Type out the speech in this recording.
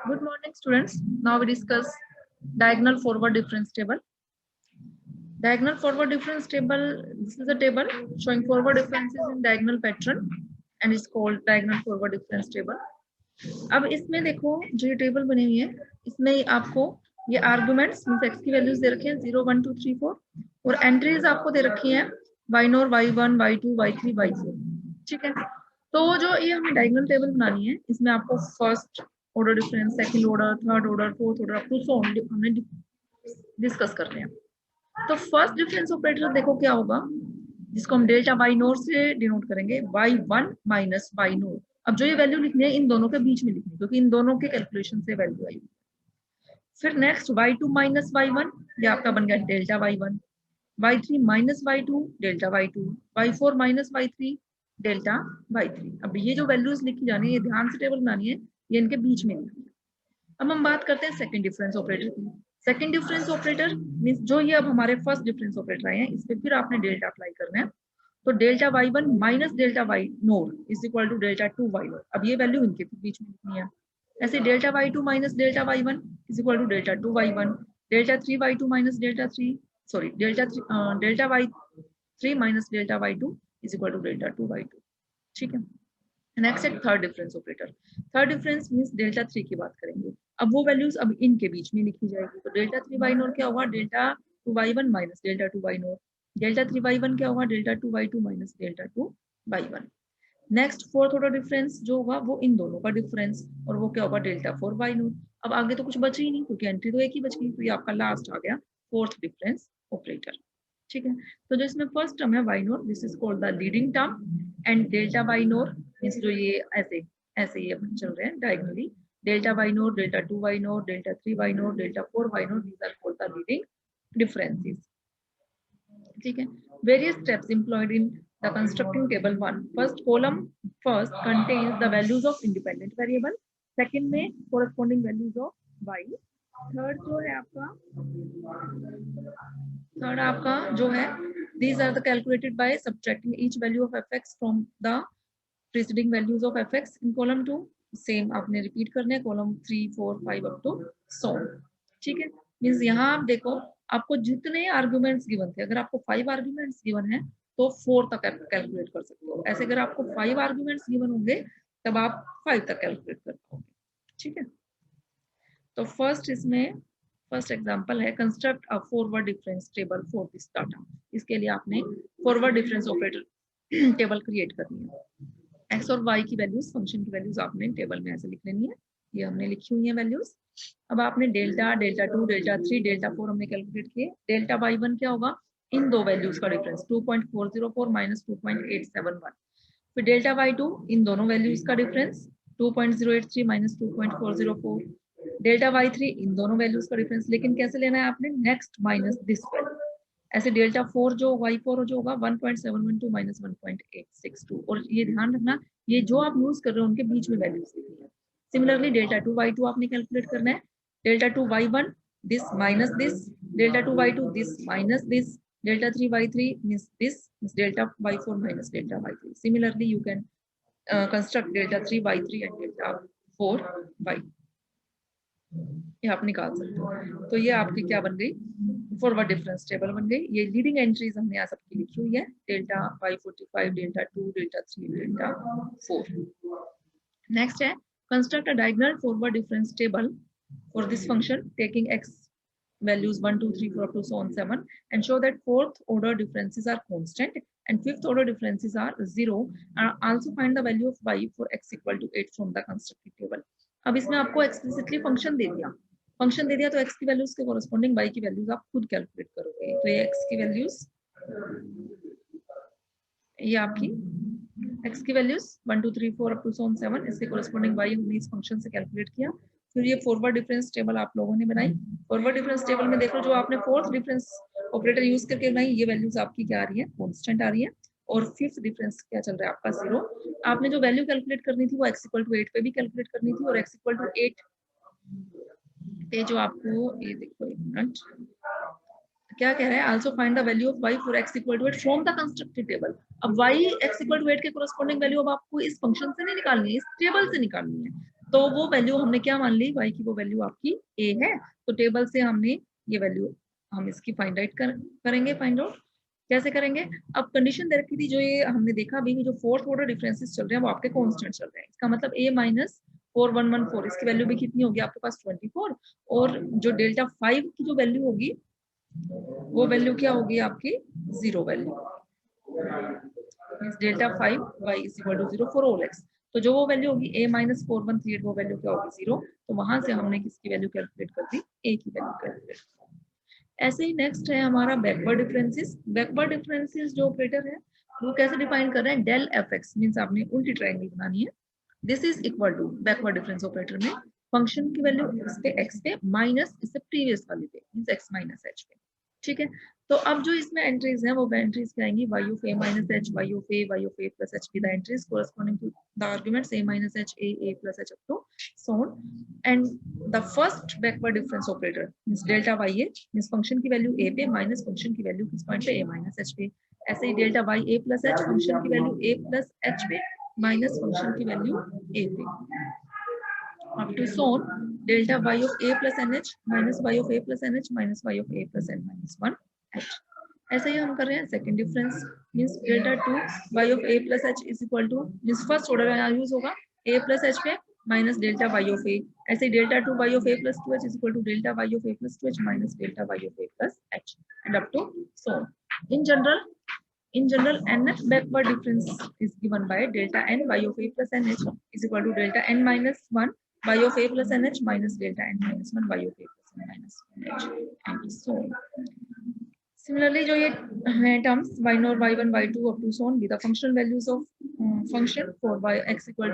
Good morning, students. Now we discuss diagonal forward difference table. Diagonal forward difference table. This is a table showing forward differences in diagonal pattern and is called diagonal forward difference table. अब इसमें देखो जो ये table बनी हुई है इसमें आपको ये आर्गुमेंट्स मींस एक्स की वैल्यूज दे रखी हैं 0 1 2 3 4 और एंट्रीज आपको दे रखी हैं y0 y1 y2 y3 y4. ठीक है, तो जो ये हमें डायगोनल टेबल बनानी है इसमें आपको first order difference, second order, third order, fourth order up to so on हमने डिस्कस करते हैं. तो फर्स्ट डिफरेंस ऑपरेटर देखो क्या होगा, जिसको हम डेल्टा वाई नोर से डिनोट करेंगे y1 माइनस वाई नोर. अब जो ये वैल्यू लिखनी है इन दोनों के बीच में लिखनी है क्योंकि इन दोनों के कैलकुलेशन से वैल्यू आई. फिर नेक्स्ट y2 माइनस y1 ये आपका बन गया delta y1, y3 minus y2 delta y2, y4 minus y3 delta y3. अब ये जो वैल्यूज लिखी जानी है ये ध्यान से टेबल बनानी है, ये इनके बीच में लिखनी है. अब हम बात करते हैं सेकंड डिफरेंस ऑपरेटर की. सेकंड डिफरेंस ऑपरेटर मींस जो ये अब हमारे फर्स्ट डिफरेंस ऑपरेटर आए हैं इस पे फिर आपने डेल्टा अप्लाई करना है. तो delta y1 minus delta y naught is equal to delta 2 y naught. अब ये वैल्यू इनके बीच में लिखनी है. ऐसे delta y2 minus delta y1 is equal to delta 2 y1, delta 3 y2 minus delta 3 sorry delta y3 minus delta y2 is equal to delta 2 y2. ठीक है, नेक्स्ट है third difference operator. Third difference means delta 3 की बात करेंगे. अब वो values अब इनके बीच में लिखी जाएगी. तो डेल्टा 3 y नोर क्या होगा, delta 2 y1 minus delta 2 y नोर. डेल्टा 3 y1 क्या होगा, delta 2 y2 minus delta 2 y1. Next fourth order difference जो होगा वो इन दोनों का डिफरेंस और वो क्या होगा, डेल्टा 4 y नोर. अब आगे तो कुछ बचा ही नहीं क्योंकि एंट्री तो एक ही बच गई, तो ये आपका लास्ट आ गया फोर्थ डिफरेंस ऑपरेटर. ठीक है, तो जो इसमें फर्स्ट टर्म है y NOR this is called the leading term and delta y NOR means जो ये ऐसे ऐसे ये चल रहे हैं diagonally, delta y NOR, delta 2 y NOR, delta 3 y NOR, delta 4 y NOR, these are called the leading differences. ठीक है, various steps employed in the constructing table. One, first column first contains the values of independent variable, second में corresponding values of y, third जो है आपका जो है these are the calculated by subtracting each value of fx from the preceding values of fx. in column 2 same आपने repeat करने हैं column 3 4 5 up to सो. ठीक है, मींस यहाँ आप देखो आपको जितने आर्गुमेंट्स गिवन थे, अगर आपको 5 आर्गुमेंट्स गिवन है तो 4 तक कैलकुलेट कर सकते हो. ऐसे अगर आपको 5 आर्गुमेंट्स गिवन होंगे तब आप 5 तक कैलकुलेट कर पाओगे. ठीक है, तो फर्स्ट इसमें फर्स्ट एग्जांपल है construct a forward difference table for this data. इसके लिए आपने forward difference operator table create करनी है. एक्स और वाई की वैल्यूज, फंक्शन की वैल्यूज आपने टेबल में ऐसे लिख लेनी है. ये हमने लिखी हुई है वैल्यूज. अब आपने डेल्टा, डेल्टा 2, डेल्टा 3, डेल्टा 4 हमने कैलकुलेट किए. डेल्टा y1 क्या होगा, इन दो वैल्यूज का डिफरेंस 2.404 माइनस 2.871. फिर डेल्टा y2 इन दोनों वैल्यूज का डिफरेंस 2.083 माइनस 2.404. डेल्टा y3 इन दोनों वैल्यूज का डिफरेंस, लेकिन कैसे लेना है आपने, नेक्स्ट माइनस दिस वैल्यू. ऐसे डेल्टा 4 जो y4 जो होगा 1.712 माइनस 1.862. और ये ध्यान रखना ये जो आप यूज कर रहे हो उनके बीच में वैल्यूज लिखनी है. सिमिलरली डेल्टा 2 y2 आपने कैलकुलेट करना है. Delta 2 y1 this minus this, delta 2 y2 this minus this, delta 3 y3 means this, delta y4 minus delta y3. Similarly you can construct delta 3 y3 and delta 4 y. ये आप निकाल सकते हो. तो ये आपकी क्या बन गई, फॉरवर्ड डिफरेंस टेबल बन गई. ये लीडिंग एंट्रीज हमने यहाँ सबकी लिखी हुई है, delta y45, delta 2, delta 3, delta 4. Next है construct a diagonal forward difference table for this function taking x values 1 2 3 4 up to so on 7 and show that fourth order differences are constant and fifth order differences are 0. Also find the value of y for x equal to 8 from the constructed table. अब इसमें आपको explicitly function दे दिया तो x की values के corresponding y की values आप खुद कैलकुलेट करोगे. तो ये x की वैल्यूज, ये आपकी x की values 1 2 3 4 up to so on 7 इसके कोरस्पोंडिंग y हमने इस फंक्शन से कैलकुलेट किया. फिर ये फॉरवर्ड डिफरेंस टेबल आप लोगों ने बनाई. फॉरवर्ड डिफरेंस टेबल में देखो जो आपने फोर्थ डिफरेंस ऑपरेटर यूज करके बनाई ये वैल्यूज आपकी क्या आ रही है, कांस्टेंट आ रही है. और फिफ्थ डिफरेंस क्या चल रहा है आपका 0. आपने जो वैल्यू कैलकुलेट करनी थी वो x इक्वल टू 8 पे भी कैलकुलेट करनी थी. और x इक्वल टू 8 पे जो आपको ये देखो एक मिनट क्या कह रहा है, also find the value of y for x equal to 8 from the constructed table. अब y x इक्वल टू 8 के कोरस्पोंडिंग वैल्यू अब आपको इस फंक्शन से नहीं निकालनी है, इस टेबल से निकालनी है. तो वो वैल्यू हमने क्या मान ली, y की वो वैल्यू आपकी a है, तो टेबल से हमने ये वैल्यू हम इसकी फाइंड आउट करेंगे। फाइंड आउट कैसे करेंगे? अब कंडीशन दे रखी थी, जो ये हमने देखा अभी जो फोर्थ ऑर्डर डिफरेंसेस चल रहे हैं वो आपके कांस्टेंट चल रहे हैं। इसका मतलब a माइनस 4114 इसकी वैल्यू भी कितनी होगी आपके पास 24, और जो डेल्टा 5 की जो वैल्यू होगी वो वैल्यू क्या होगी आपकी 0 value, delta 5 y is equal to 0 for all x। तो जो वो वैल्यू होगी a माइनस 4138 वो वैल्यू क्या होगी 0। तो वहां से हमने किसकी वैल्यू कैलकुलेट कर दी, a की वैल्यू कैलकुलेट कर दी। ऐसे ही नेक्स्ट है हमारा बैकवर्ड डिफरेंसेस। बैकवर्ड डिफरेंसेस जो ऑपरेटर है वो कैसे डिफाइन कर रहे हैं, डेल एफ एक्स मीन्स आपने उल्टी ट्रायंगल बनानी है। This is equal to backward difference operator में फंक्शन की वैल्यू इस पे x पे माइनस इससे प्रीवियस वाली पे मींस x माइनस h पे। ठीक है, तो अब जो इसमें एंट्रीज हैं वो एंट्रीज क्या आएंगी, y of a minus h, y of a plus h be the entries corresponding to the arguments a minus h, a plus h up to so on. And the first backward difference operator means delta ya means function की value a पे minus function की value किस point पे a minus h पे। ऐसे ही delta y a plus h function की value a plus h पे माइनस function की वैल्यू a पे up to so on delta y of a plus nh minus y of a plus nh minus y of a plus n minus 1 h। ऐसे ही हम कर रहे हैं second difference means delta 2 y of a plus h is equal to means first order यहाँ use होगा a plus h पे माइनस delta y of a। ऐसे ही delta 2 y of a plus 2h is equal to delta y of a plus 2h minus delta y of a plus h and up to so on. In general, nth backward difference is given by delta n y of a plus nh is equal to delta n minus 1 y of a plus nh minus delta n minus 1 y of a plus n minus 1 h and so on. Similarly, जो ये terms y0, y1, y2 up to so on be the functional values of function for y x equal to